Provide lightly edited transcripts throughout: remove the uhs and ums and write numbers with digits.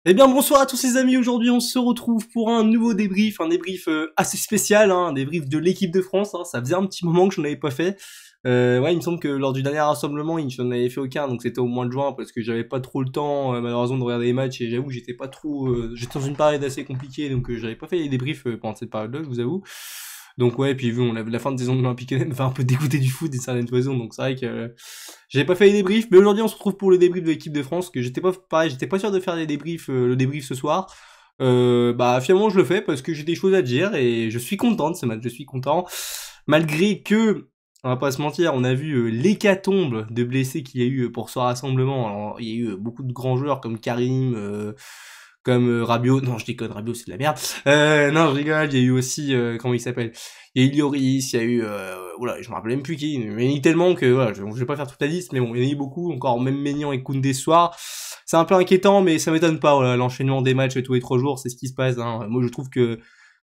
Eh bien bonsoir à tous les amis, aujourd'hui on se retrouve pour un nouveau débrief, un débrief assez spécial, hein, un débrief de l'équipe de France, hein. Ça faisait un petit moment que je n'en avais pas fait. Ouais, il me semble que lors du dernier rassemblement, je n'en avais fait aucun, donc c'était au mois de juin parce que j'avais pas trop le temps malheureusement de regarder les matchs et j'avoue que j'étais pas trop, j'étais dans une période assez compliquée donc j'avais pas fait les débriefs pendant cette période-là, je vous avoue. Donc ouais, puis vu on la fin de saison olympique me fait un peu dégoûter du foot d'une certaine façon, donc c'est vrai que j'avais pas fait les débriefs, mais aujourd'hui on se retrouve pour le débrief de l'équipe de France, que j'étais pas pareil, j'étais pas sûr de faire les débriefs, le débrief ce soir. Bah finalement je le fais parce que j'ai des choses à dire et je suis content de ce match, je suis content. Malgré que, on va pas se mentir, on a vu l'hécatombe de blessés qu'il y a eu pour ce rassemblement. Alors, il y a eu beaucoup de grands joueurs comme Karim, comme Rabiot. Non, je déconne, Rabiot c'est de la merde. Non, je rigole, il y a eu aussi, comment il s'appelle? Il y a eu Lloris, il y a eu, oula, je me rappelle même plus qui, mais il y en a eu tellement que, voilà, je vais pas faire toute la liste, mais bon, il y en a eu beaucoup, encore même Maignan et Koundé ce soir. C'est un peu inquiétant, mais ça m'étonne pas, voilà, l'enchaînement des matchs tous les 3 jours, c'est ce qui se passe, hein. Moi, je trouve que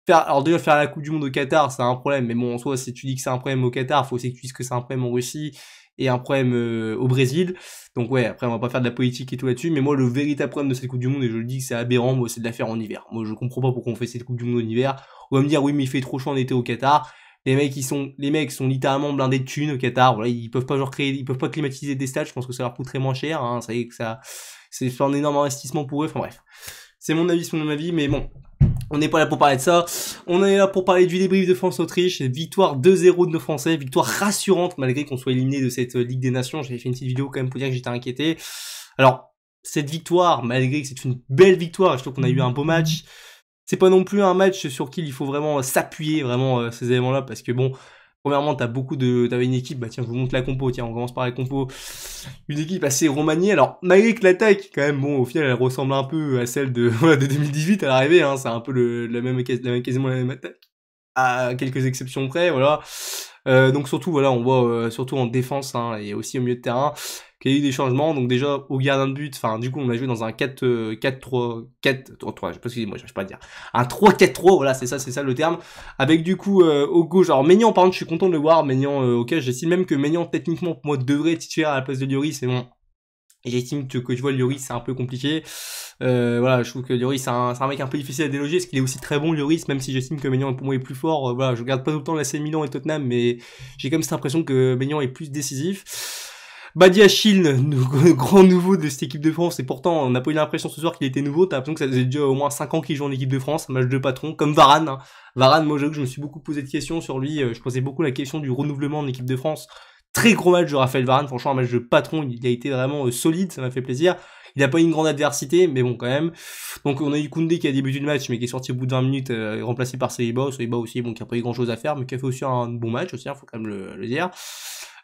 alors déjà faire la Coupe du Monde au Qatar, c'est un problème, mais bon, en soi, si tu dis que c'est un problème au Qatar, faut aussi que tu dises que c'est un problème en Russie et un problème au Brésil. Donc ouais, après on va pas faire de la politique et tout là-dessus, mais moi le véritable problème de cette Coupe du Monde, et je le dis que c'est aberrant, moi c'est de la faire en hiver. Moi je comprends pas pourquoi on fait cette Coupe du Monde en hiver. On va me dire oui mais il fait trop chaud en été au Qatar. Les mecs sont littéralement blindés de thunes au Qatar. Voilà, ils peuvent pas genre créer, ils peuvent pas climatiser des stades. Je pense que ça leur coûterait moins cher. Hein, ça y est que ça, c'est un énorme investissement pour eux. Enfin bref, c'est mon avis, mais bon, on n'est pas là pour parler de ça. On est là pour parler du débrief de France-Autriche. Victoire 2-0 de nos Français. Victoire rassurante malgré qu'on soit éliminé de cette Ligue des Nations. J'avais fait une petite vidéo quand même pour dire que j'étais inquiété. Alors, cette victoire, malgré que c'est une belle victoire, je trouve qu'on a eu un beau match. C'est pas non plus un match sur qui il faut vraiment s'appuyer, vraiment, ces éléments-là, parce que bon, premièrement, t'avais une équipe, bah tiens, je vous montre la compo, tiens, on commence par la compo. Une équipe assez remaniée, alors, malgré que l'attaque, quand même, bon, au final, elle ressemble un peu à celle de, voilà, de 2018 à l'arrivée, hein, c'est un peu quasiment la même attaque à quelques exceptions près, voilà. Donc surtout, voilà, on voit surtout en défense hein, et aussi au milieu de terrain qu'il y a eu des changements. Donc déjà au gardien de but, enfin du coup on a joué dans un 4-3, je sais pas excusez-moi, j'arrive pas à dire. Un 3-4-3, voilà, c'est ça le terme. Avec du coup au gauche, alors Maignan par contre je suis content de le voir, Maignan ok, j'estime même que Maignan techniquement pour moi devrait être titulaire à la place de Lloris, c'est bon. Et j'estime que tu vois Lloris c'est un peu compliqué. Voilà, je trouve que Lloris c'est un mec un peu difficile à déloger, parce qu'il est aussi très bon Lloris, même si j'estime que Maignan pour moi est plus fort. Voilà, je regarde pas tout le temps l'AC Milan et Tottenham, mais j'ai quand même cette impression que Maignan est plus décisif. Badiachil, grand nouveau de cette équipe de France, et pourtant on n'a pas eu l'impression ce soir qu'il était nouveau, t'as l'impression que ça faisait déjà au moins 5 ans qu'il joue en équipe de France, un match de patron, comme Varane. Hein. Varane, moi j'avoue que je me suis beaucoup posé de questions sur lui, je posais beaucoup la question du renouvellement en équipe de France. Très gros match de Raphaël Varane, franchement un match de patron, il a été vraiment solide, ça m'a fait plaisir. Il n'a pas eu une grande adversité, mais bon quand même. Donc on a eu Koundé qui a débuté le match, mais qui est sorti au bout de 20 minutes, remplacé par Saliba. Saliba aussi, bon qui a pas eu grand chose à faire, mais qui a fait aussi un bon match aussi, hein, faut quand même le dire.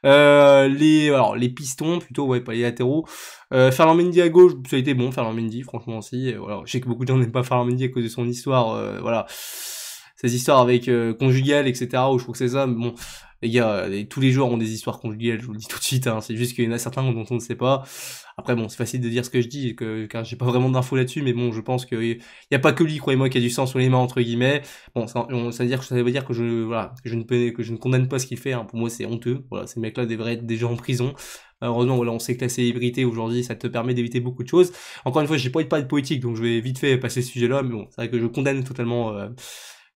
Les pistons plutôt, ouais, pas les latéraux. Ferland Mendy à gauche, ça a été bon, Ferland Mendy, franchement aussi. Voilà, je sais que beaucoup de gens n'aiment pas Ferland Mendy à cause de son histoire, voilà, ces histoires avec conjugales, etc. Où je trouve que c'est ça, mais bon, les gars, tous les joueurs ont des histoires conjugales, je vous le dis tout de suite. Hein, c'est juste qu'il y en a certains dont on ne sait pas. Après, bon, c'est facile de dire ce que je dis, car j'ai pas vraiment d'infos là-dessus, mais bon, je pense qu'il y a pas que lui, croyez-moi, qui a du sang sur les mains entre guillemets. Bon, ça veut dire que voilà, que je ne condamne pas ce qu'il fait. Hein. Pour moi, c'est honteux. Voilà, ces mecs-là devraient être déjà en prison. Malheureusement, voilà, on sait que la célébrité aujourd'hui, ça te permet d'éviter beaucoup de choses. Encore une fois, j'ai pas envie de parler de politique, donc je vais vite fait passer ce sujet-là. Mais bon, c'est vrai que je condamne totalement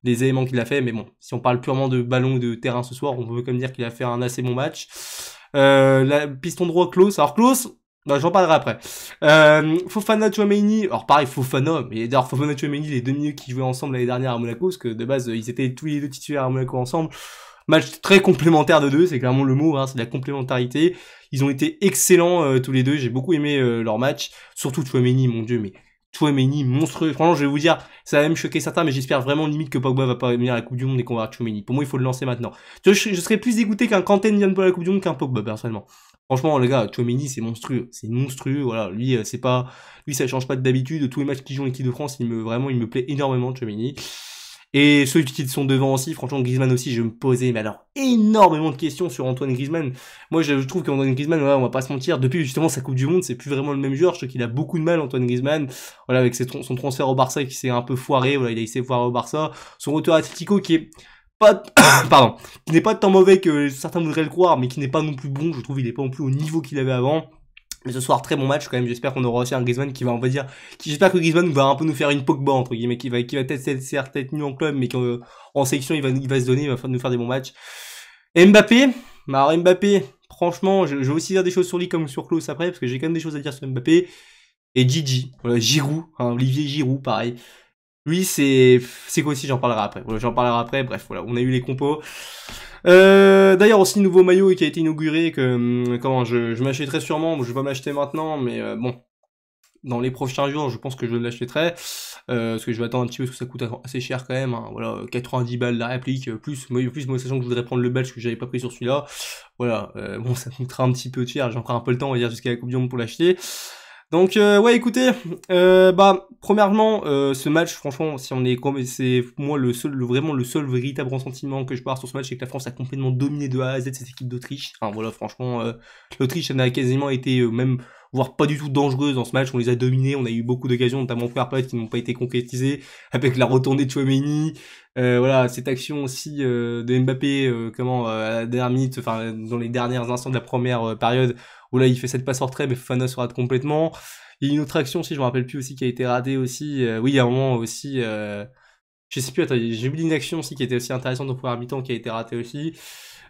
les éléments qu'il a fait. Mais bon, si on parle purement de ballon ou de terrain ce soir, on peut quand même dire qu'il a fait un assez bon match. La piston droit Klaus. Alors Klaus, bah, j'en parlerai après. Fofana, Chouameni, alors pareil, Fofana, mais d'ailleurs Fofana, Chouameni, les deux milieux qui jouaient ensemble l'année dernière à Monaco, parce que de base, ils étaient tous les deux titulaires à Monaco ensemble. Match très complémentaire de deux, c'est clairement le mot, hein, c'est de la complémentarité. Ils ont été excellents tous les deux, j'ai beaucoup aimé leur match, surtout Chouameni, mon dieu, mais Chouameni, monstrueux. Franchement, je vais vous dire, ça va même choquer certains, mais j'espère vraiment limite que Pogba va pas venir à la Coupe du Monde et qu'on va avoir Chouameni. Pour moi, il faut le lancer maintenant. Je serais plus dégoûté qu'un Kanté ne vienne pas à la Coupe du Monde qu'un Pogba, personnellement. Franchement, les gars, Chouameni, c'est monstrueux, voilà. Lui, c'est pas, lui, ça change pas d'habitude. Tous les matchs qu'il joue en équipe de France, il me plaît énormément, Chouameni. Et ceux qui sont devant aussi, franchement, Griezmann aussi, je me posais, mais alors, énormément de questions sur Antoine Griezmann. Moi, je trouve qu'Antoine Griezmann, voilà, on va pas se mentir, depuis justement sa Coupe du Monde, c'est plus vraiment le même joueur. Je trouve qu'il a beaucoup de mal, Antoine Griezmann. Voilà, avec son transfert au Barça qui s'est un peu foiré, voilà, il a essayé de foirer au Barça. Son retour à Atletico qui est pas, pardon, qui n'est pas tant mauvais que certains voudraient le croire, mais qui n'est pas non plus bon. Je trouve qu'il est pas non plus au niveau qu'il avait avant. Mais ce soir, très bon match quand même. J'espère qu'on aura aussi un Griezmann qui va, on va dire, j'espère que Griezmann va un peu nous faire une Pogba entre guillemets, qui va peut-être être nul en club, mais qu'en sélection il va se donner, il va nous faire des bons matchs. Et Mbappé, alors Mbappé, franchement, je vais aussi dire des choses sur lui comme sur Klose après, parce que j'ai quand même des choses à dire sur Mbappé. Et Gigi, voilà, Giroud, hein, Olivier Giroud, pareil. Lui, c'est quoi aussi, j'en parlerai après. Voilà, j'en parlerai après. Bref, voilà, on a eu les compos. D'ailleurs, aussi nouveau maillot qui a été inauguré que je m'achèterai sûrement. Bon, je vais pas m'acheter maintenant, mais bon, dans les prochains jours, je pense que je l'achèterai. Parce que je vais attendre un petit peu parce que ça coûte assez cher quand même. Hein. Voilà, 90 balles la réplique, plus moi sachant que je voudrais prendre le belge que j'avais pas pris sur celui-là. Voilà, bon, ça coûtera un petit peu cher. J'ai encore un peu le temps, on va dire, jusqu'à la Coupe du Monde pour l'acheter. Donc ouais, écoutez, premièrement, ce match, franchement, si on est, c'est moi vraiment le seul véritable ressentiment que je peux avoir sur ce match, c'est que la France a complètement dominé de A à Z cette équipe d'Autriche. Enfin voilà, franchement, l'Autriche elle a quasiment été même voire pas du tout dangereuse dans ce match. On les a dominés, on a eu beaucoup d'occasions, notamment en première période, qui n'ont pas été concrétisées, avec la retournée de Tchouaméni. Voilà, cette action aussi de Mbappé, à la dernière minute, enfin dans les derniers instants de la première période, où là il fait cette passe en retrait, mais Fofana se rate complètement. Il y a une autre action aussi, je me rappelle plus aussi, qui a été ratée aussi. Oui, il y a un moment aussi, je sais plus, attends, j'ai oublié une action aussi qui était aussi intéressante au premier mi-temps, qui a été ratée aussi.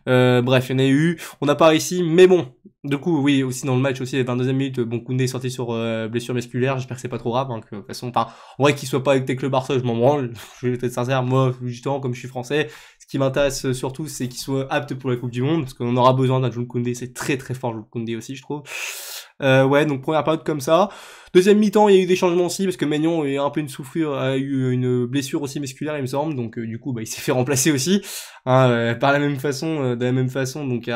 Bref, il y en a eu. On n'a pas réussi, mais bon. Du coup, oui, aussi dans le match, aussi, à la 22e minute, bon, Koundé est sorti sur blessure musculaire. J'espère que c'est pas trop grave, hein, que de toute façon, enfin, en vrai, qu'il soit pas avec le Barça, je m'en branle. Je vais être sincère, moi, justement, comme je suis français, ce qui m'intéresse surtout, c'est qu'il soit apte pour la Coupe du Monde, parce qu'on aura besoin d'un Jules Koundé. C'est très très fort, Jules Koundé aussi, je trouve. Ouais, donc première période comme ça. Deuxième mi-temps, il y a eu des changements aussi, parce que Maignan a eu un peu une souffrure, a eu une blessure aussi musculaire, il me semble, donc du coup, il s'est fait remplacer aussi, hein, par la même façon, de la même façon, donc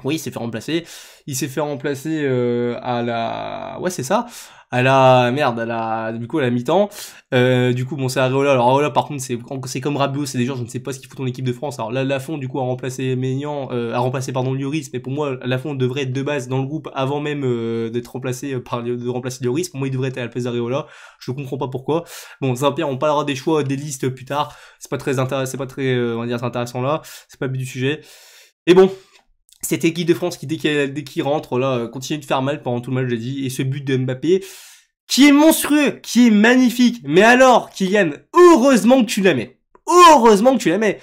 oui, il s'est fait remplacer. Il s'est fait remplacer à la... Ouais, c'est ça. À la... Du coup, à la mi-temps. Du coup, bon, c'est Areola. Alors, Areola, par contre, c'est comme Rabiot, c'est des gens, je ne sais pas ce qu'il faut en équipe de France. Alors là, Lafont, du coup, a remplacé Maignan, a remplacé, pardon, Lloris. Mais pour moi, Lafont devrait être de base dans le groupe avant même d'être remplacé de remplacer Lloris. Pour moi, il devrait être à la place d'Areola. Je comprends pas pourquoi. Bon, Saint-Pierre, on parlera des choix, des listes plus tard. C'est pas très intéressant, c'est pas très, on va dire, intéressant là. C'est pas le but du sujet. Et bon, cette équipe de France qui, dès qu'il rentre, là, continue de faire mal pendant tout le match, j'ai dit. Et ce but de Mbappé, qui est monstrueux, qui est magnifique. Mais alors, Kylian, heureusement que tu la mets. Heureusement que tu la mets.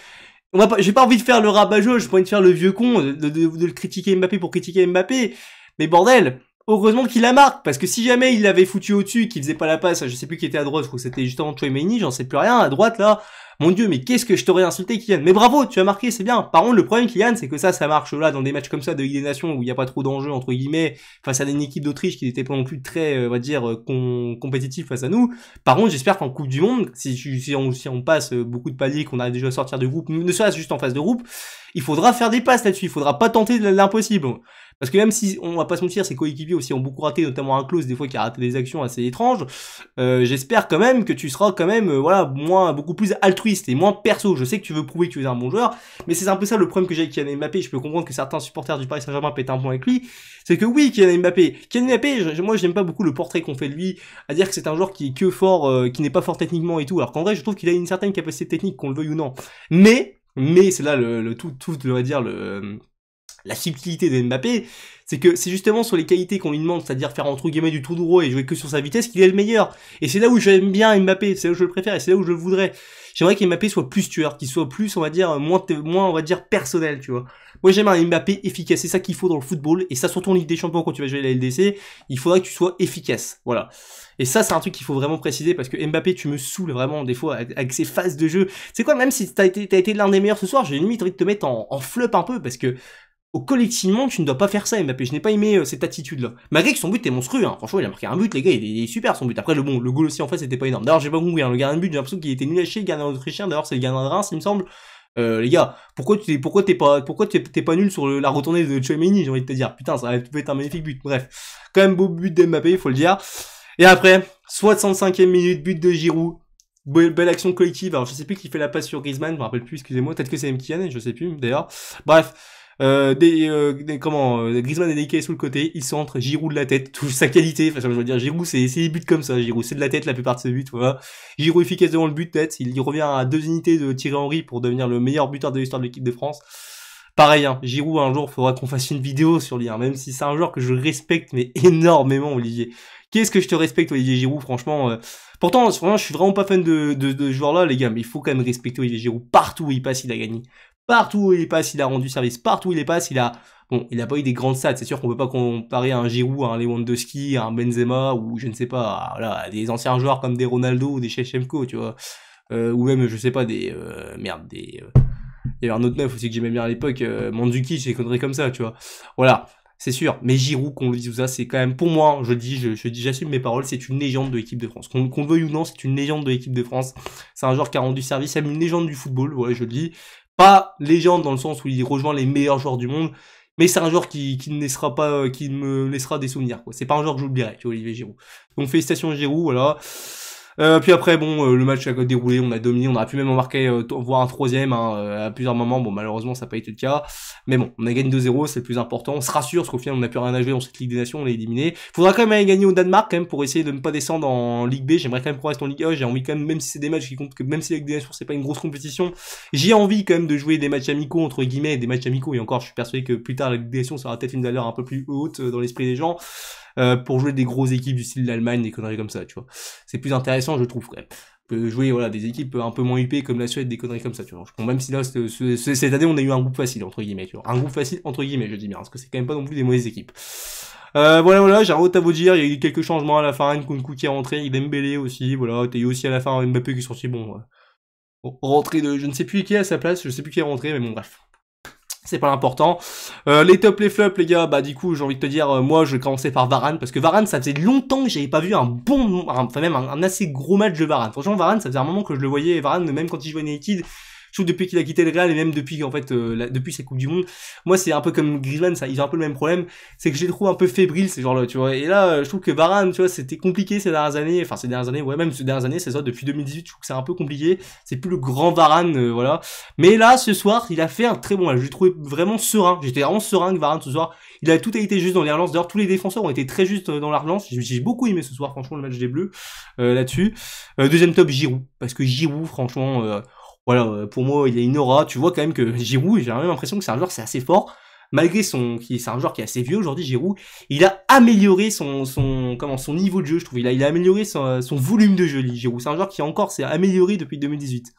J'ai pas envie de faire le rabat-joie, j'ai pas envie de faire le vieux con, de le critiquer Mbappé pour critiquer Mbappé. Mais bordel, heureusement qu'il la marque, parce que si jamais il l'avait foutu au-dessus, qu'il faisait pas la passe, je sais plus qui était à droite, je crois que c'était justement Tchouaméni, j'en sais plus rien, à droite là, mon dieu, mais qu'est-ce que je t'aurais insulté, Kylian. Mais bravo, tu as marqué, c'est bien. Par contre, le problème, Kylian, c'est que ça marche là, dans des matchs comme ça de Ligue des Nations, où il y a pas trop d'enjeux, entre guillemets, face à une équipe d'Autriche qui n'était pas non plus très, on va dire, compétitif face à nous. Par contre, j'espère qu'en Coupe du Monde, si on passe beaucoup de paliers, qu'on arrive déjà à sortir de groupe, ne serait-ce juste en phase de groupe, il faudra faire des passes là-dessus, il faudra pas tenter l'impossible. Parce que même si, on va pas se mentir, ses coéquipiers aussi ont beaucoup raté, notamment un Klose, des fois, qui a raté des actions assez étranges, j'espère quand même que tu seras quand même, beaucoup plus altruiste et moins perso. Je sais que tu veux prouver que tu es un bon joueur, mais c'est un peu ça le problème que j'ai avec Kylian Mbappé. Je peux comprendre que certains supporters du Paris Saint-Germain pètent un point avec lui. C'est que oui, Kylian Mbappé, moi, j'aime pas beaucoup le portrait qu'on fait de lui, à dire que c'est un joueur qui est que fort, qui n'est pas fort techniquement et tout, alors qu'en vrai, je trouve qu'il a une certaine capacité technique, qu'on le veuille ou non. Mais c'est là on va dire, la subtilité de Mbappé, c'est que c'est justement sur les qualités qu'on lui demande, c'est-à-dire faire entre guillemets du tout droit et jouer que sur sa vitesse, qu'il est le meilleur. Et c'est là où j'aime bien Mbappé, c'est là où je le préfère et c'est là où je le voudrais. J'aimerais qu'Mbappé soit plus tueur, qu'il soit plus, on va dire, moins, on va dire, personnel, tu vois. Moi, j'aime un Mbappé efficace, c'est ça qu'il faut dans le football, et ça, surtout en Ligue des Champions, quand tu vas jouer à la LDC, il faudra que tu sois efficace, voilà. Et ça, c'est un truc qu'il faut vraiment préciser, parce que Mbappé, tu me saoules vraiment, des fois, avec ses phases de jeu. C'est quoi, même si t'as été l'un des meilleurs ce soir, j'ai limite envie de te mettre en flop un peu, parce que, collectivement, tu ne dois pas faire ça, Mbappé. Je n'ai pas aimé cette attitude-là. Malgré que son but est monstrueux, hein. Franchement, il a marqué un but, les gars, il est super, son but. Après, le goal aussi, en fait, c'était pas énorme. D'ailleurs, j'ai pas compris, hein. Le gardien de but, j'ai l'impression qu'il était nul à chier, le gardien autrichien. D'ailleurs, c'est le gardien de Reims, il me semble. Les gars, pourquoi t'es pas nul sur la retournée de Tchouaméni, j'ai envie de te dire. Putain, ça peut être un magnifique but. Bref. Quand même beau but d'Mbappé, faut le dire. Et après, 65e minute, but de Giroud. Belle action collective. Alors, je sais plus qui fait la passe sur Griezmann, je me rappelle plus, excusez-moi. Peut-être que c'est Mkiane, je sais plus, d'ailleurs. Bref. Griezmann est décalé sous le côté, il centre, Giroud de la tête, touche sa qualité, enfin je veux dire, Giroud c'est des buts comme ça, Giroud c'est de la tête la plupart de ses buts, voilà. Giroud efficace devant le but tête, il revient à 2 unités de Thierry Henry pour devenir le meilleur buteur de l'histoire de l'équipe de France. Pareil, hein, Giroud, un jour, faudra qu'on fasse une vidéo sur lui, hein, même si c'est un joueur que je respecte, mais énormément, Olivier. Qu'est-ce que je te respecte, Olivier Giroud, franchement. Pourtant, franchement, je suis vraiment pas fan de ce joueur-là, les gars, mais il faut quand même respecter Olivier Giroud. Partout où il passe, il a gagné. Partout où il passe, il a rendu service. Partout où il passe, il a... Bon, il a pas eu des grandes stats, c'est sûr qu'on peut pas comparer un Giroud, à un Lewandowski, à un Benzema, ou je ne sais pas, à des anciens joueurs comme des Ronaldo ou des Shevchenko, tu vois. Ou même, je sais pas, il y avait un autre neuf aussi que j'aimais bien à l'époque, Mandzukic, des conneries comme ça, tu vois. Voilà, c'est sûr. Mais Giroud, qu'on le dise tout ça, c'est quand même, pour moi, j'assume mes paroles, c'est une légende de l'équipe de France. Qu'on le veuille ou non, c'est une légende de l'équipe de France. C'est un joueur qui a rendu service, c'est une légende du football, voilà, je le dis. Pas légende dans le sens où il rejoint les meilleurs joueurs du monde, mais c'est un joueur qui ne laissera pas, qui me laissera des souvenirs, quoi. C'est pas un joueur que j'oublierai, tu vois, Olivier Giroud. Donc félicitations Giroud, voilà. Puis après, bon, le match a déroulé, on a dominé, on aurait pu même en marquer, voire un troisième, hein, à plusieurs moments. Bon, malheureusement, ça n'a pas été le cas. Mais bon, on a gagné 2-0, c'est le plus important. On se rassure, parce qu'au final, on n'a plus rien à jouer dans cette Ligue des Nations, on l'a éliminé. Faudra quand même aller gagner au Danemark, quand même, pour essayer de ne pas descendre en Ligue B. J'aimerais quand même qu'on reste en Ligue A. J'ai envie quand même, même si c'est des matchs qui comptent, que même si la Ligue des Nations, c'est pas une grosse compétition, j'ai envie quand même de jouer des matchs amicaux, entre guillemets, des matchs amicaux. Et encore, je suis persuadé que plus tard, la Ligue des Nations sera peut-être une valeur un peu plus haute dans l'esprit des gens. Pour jouer des grosses équipes du style de l'Allemagne, des conneries comme ça, tu vois. C'est plus intéressant, je trouve, quand même. Peut jouer, voilà, des équipes un peu moins huppées comme la Suède, des conneries comme ça, tu vois. Bon, même si là, cette année, on a eu un groupe facile, entre guillemets, tu vois. Un groupe facile, entre guillemets, je dis bien, parce que c'est quand même pas non plus des mauvaises équipes. Voilà, j'ai un autre à vous dire, il y a eu quelques changements à la fin, Nkunku qui est rentré, Dembélé aussi, voilà, t'as eu aussi à la fin Mbappé qui est sorti, bon, rentré de, je ne sais plus qui est à sa place, je sais plus qui est rentré, mais bon, bref. C'est pas l'important. Les tops, les flops, les gars, bah du coup, j'ai envie de te dire, moi, je vais commencer par Varane, parce que Varane, ça faisait longtemps que j'avais pas vu enfin même un assez gros match de Varane. Franchement, Varane, ça faisait un moment que je le voyais, Varane, même quand il jouait United, je trouve depuis qu'il a quitté le Real et même depuis qu'en fait depuis sa Coupe du Monde, moi c'est un peu comme Griezmann, ça ils ont un peu le même problème, c'est que je les trouve un peu fébriles ces gens-là, tu vois. Et là je trouve que Varane, tu vois, c'était compliqué ces dernières années, enfin ces dernières années, ouais, même ces dernières années, c'est ça, depuis 2018, je trouve que c'est un peu compliqué, c'est plus le grand Varane, voilà. Mais là ce soir, il a fait un très bon match, je l'ai trouvé vraiment serein, j'étais vraiment serein avec Varane ce soir. Il a tout été juste dans les relances, d'ailleurs tous les défenseurs ont été très justes dans la relance, j'ai beaucoup aimé ce soir franchement le match des Bleus là-dessus. Deuxième top Giroud, parce que Giroud franchement voilà, pour moi, il a une aura. Tu vois quand même que Giroud, j'ai même l'impression que c'est un joueur, c'est assez fort. Malgré c'est un joueur qui est assez vieux aujourd'hui, Giroud. Il a amélioré son niveau de jeu, je trouve. Il a amélioré son volume de jeu, Giroud. C'est un joueur qui encore s'est amélioré depuis 2018.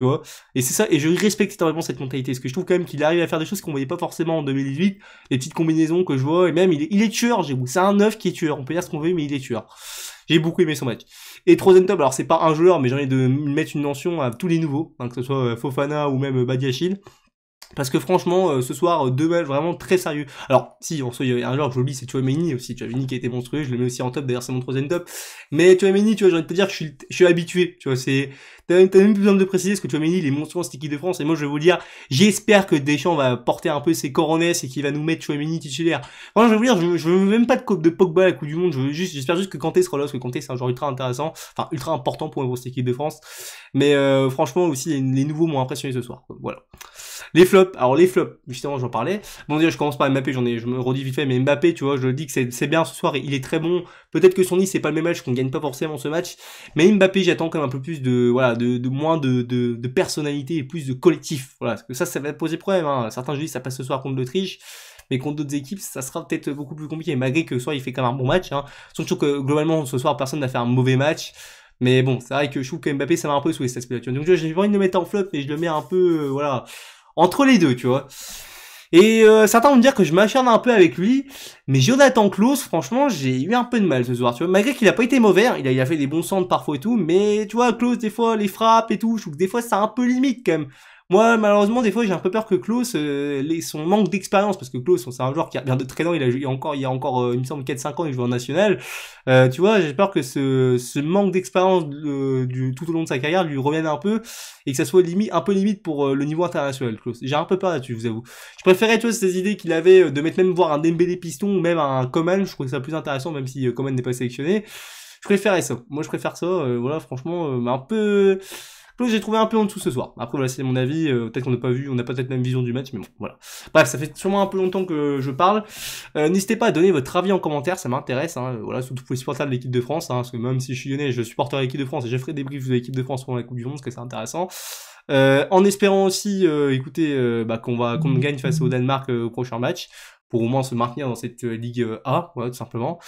Tu vois. Et c'est ça, et je respecte énormément cette mentalité, parce que je trouve quand même qu'il arrive à faire des choses qu'on voyait pas forcément en 2018, les petites combinaisons que je vois, et même, il est tueur, Giroud. C'est un neuf qui est tueur. On peut dire ce qu'on veut, mais il est tueur. J'ai beaucoup aimé son match. Et troisième top, alors c'est pas un joueur, mais j'ai envie de mettre une mention à tous les nouveaux, hein, que ce soit Fofana ou même Badiachil. Parce que franchement, ce soir, deux matchs vraiment très sérieux. Alors, si, en soi, il y a un joueur que j'oublie, c'est Tchouaméni aussi. Tchouaméni qui a été monstrueux, je le mets aussi en top, d'ailleurs c'est mon troisième top. Mais Tchouaméni, tu vois, j'ai envie de te dire que je suis habitué, tu vois, t'as même plus besoin de préciser, parce que Tchouaméni, il est monstrueux en cette équipe de France, et moi je vais vous dire, j'espère que Deschamps va porter un peu ses coronets et qu'il va nous mettre Tchouaméni titulaire. Franchement, je vais vous dire, je veux même pas de Pogba à la Coupe du Monde, j'espère juste que Kanté sera là, parce que Kanté c'est un joueur ultra intéressant, enfin ultra important pour cette équipe de France. Mais franchement aussi, les nouveaux m'ont impressionné ce soir, voilà. Les flops, alors les flops, justement j'en parlais. Bon déjà je commence par Mbappé, je me redis vite fait, mais Mbappé, tu vois, je le dis que c'est bien ce soir, il est très bon. Peut-être que son Nice c'est pas le même match, qu'on gagne pas forcément ce match, mais Mbappé j'attends quand même un peu plus de moins de personnalité et plus de collectif. Voilà, parce que ça va poser problème, hein. Certains je dis ça passe ce soir contre l'Autriche, mais contre d'autres équipes, ça sera peut-être beaucoup plus compliqué, malgré que ce soir il fait quand même un bon match, hein. Surtout que globalement ce soir personne n'a fait un mauvais match. Mais bon, c'est vrai que je trouve que Mbappé ça m'a un peu saoulé cet aspect-là. Donc j'ai envie de le mettre en flop, mais je le mets un peu, voilà, entre les deux, tu vois. Et certains vont me dire que je m'acharne un peu avec lui, mais Jonathan Klaus, franchement, j'ai eu un peu de mal ce soir, tu vois. Malgré qu'il a pas été mauvais, hein, il a fait des bons centres parfois et tout, mais tu vois, Klaus, des fois, les frappes et tout, je trouve que des fois, c'est un peu limite quand même. Moi, malheureusement, des fois, j'ai un peu peur que Klaus, son manque d'expérience, parce que Klaus, c'est un joueur qui a bien de très ans, il y a encore, il me semble, 4-5 ans, il joue en national. Tu vois, j'ai peur que ce manque d'expérience tout au long de sa carrière lui revienne un peu, et que ça soit un peu limite pour le niveau international, Klaus. J'ai un peu peur là-dessus, je vous avoue. Je préférais, tu vois, ces idées qu'il avait de mettre même voir un Dembélé piston, ou même un Coman, je trouvais ça plus intéressant, même si Coman n'est pas sélectionné. Je préférais ça. Moi, je préfère ça, voilà, franchement, un peu... J'ai trouvé un peu en dessous ce soir. Après voilà, c'est mon avis, peut-être qu'on n'a pas vu, on n'a pas peut-être la même vision du match, mais bon, voilà. Bref, ça fait sûrement un peu longtemps que je parle. N'hésitez pas à donner votre avis en commentaire, ça m'intéresse, hein, voilà, surtout pour les supporters de l'équipe de France, hein, parce que même si je suis lyonnais, je supporterai l'équipe de France et je ferai des briefs de l'équipe de France pendant la Coupe du Monde, parce que c'est intéressant. En espérant aussi, écoutez, qu'on gagne face au Danemark au prochain match, pour au moins se maintenir dans cette Ligue A, voilà, tout simplement.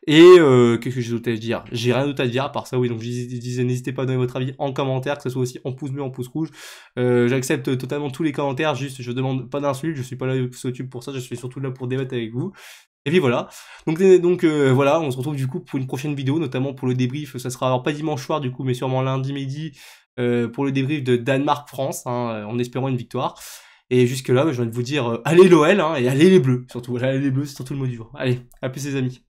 Et qu'est-ce que j'ai d'autre à dire? J'ai rien d'autre à dire, à part ça, oui, donc je disais, n'hésitez pas à donner votre avis en commentaire, que ce soit aussi en pouce bleu, en pouce rouge. J'accepte totalement tous les commentaires, juste je demande pas d'insultes, je suis pas là sur YouTube pour ça, je suis surtout là pour débattre avec vous. Et puis voilà. Donc voilà, on se retrouve du coup pour une prochaine vidéo, notamment pour le débrief. Ça sera alors pas dimanche soir du coup, mais sûrement lundi midi pour le débrief de Danemark-France, hein, en espérant une victoire. Et jusque là, je viens de vous dire allez l'OL, hein, et allez les Bleus, surtout. Allez les Bleus, c'est surtout le mot du jour. Allez, à plus les amis.